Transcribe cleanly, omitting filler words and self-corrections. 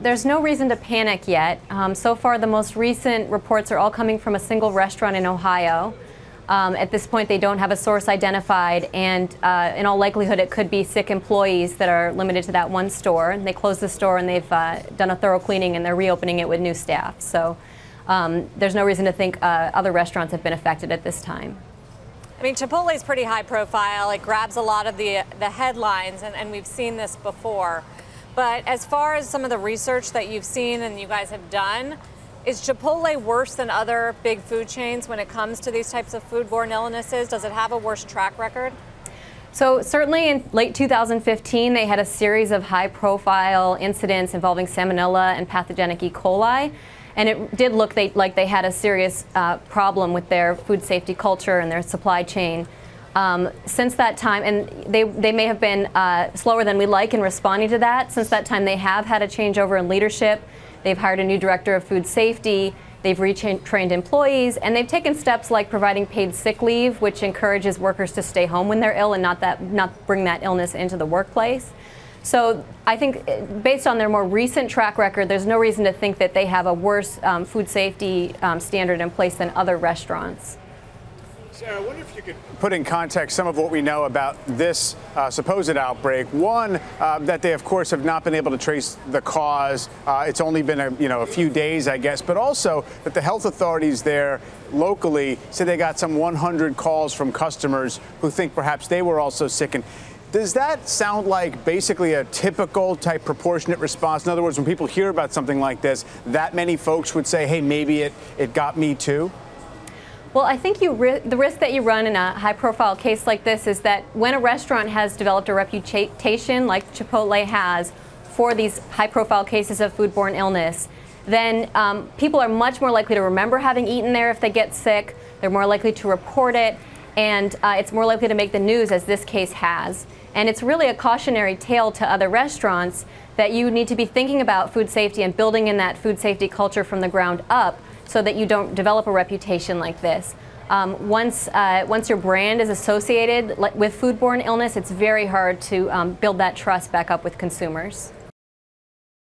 there's no reason to panic yet. So far, the most recent reports are all coming from a single restaurant in Ohio. At this point, they don't have a source identified, and in all likelihood, it could be sick employees that are limited to that one store. They closed the store, and they've done a thorough cleaning, and they're reopening it with new staff. So there's no reason to think other restaurants have been affected at this time. I mean, Chipotle is pretty high profile. It grabs a lot of the headlines, and we've seen this before. But as far as some of the research that you've seen and you guys have done, is Chipotle worse than other big food chains when it comes to these types of foodborne illnesses? Does it have a worse track record? So certainly in late 2015, they had a series of high-profile incidents involving salmonella and pathogenic E. coli. And it did look like they had a serious problem with their food safety culture and their supply chain. Since that time, and they may have been slower than we like in responding to that. Since that time, they have had a changeover in leadership. They've hired a new director of food safety. They've retrained employees, and they've taken steps like providing paid sick leave, which encourages workers to stay home when they're ill and not bring that illness into the workplace. So I think based on their more recent track record, there's no reason to think that they have a worse food safety standard in place than other restaurants. Sarah, I wonder if you could put in context some of what we know about this supposed outbreak. One, that they, of course, have not been able to trace the cause. It's only been a few days, I guess. But also that the health authorities there locally say they got some 100 calls from customers who think perhaps they were also sick. And does that sound like basically a typical type proportionate response? In other words, when people hear about something like this, that many folks would say, hey, maybe it got me too? Well, I think the risk that you run in a high-profile case like this is that when a restaurant has developed a reputation, like Chipotle has, for these high-profile cases of foodborne illness, then people are much more likely to remember having eaten there if they get sick. They're more likely to report it, and it's more likely to make the news, as this case has. And it's really a cautionary tale to other restaurants that you need to be thinking about food safety and building in that food safety culture from the ground up, so that you don't develop a reputation like this. Once your brand is associated with foodborne illness, it's very hard to build that trust back up with consumers.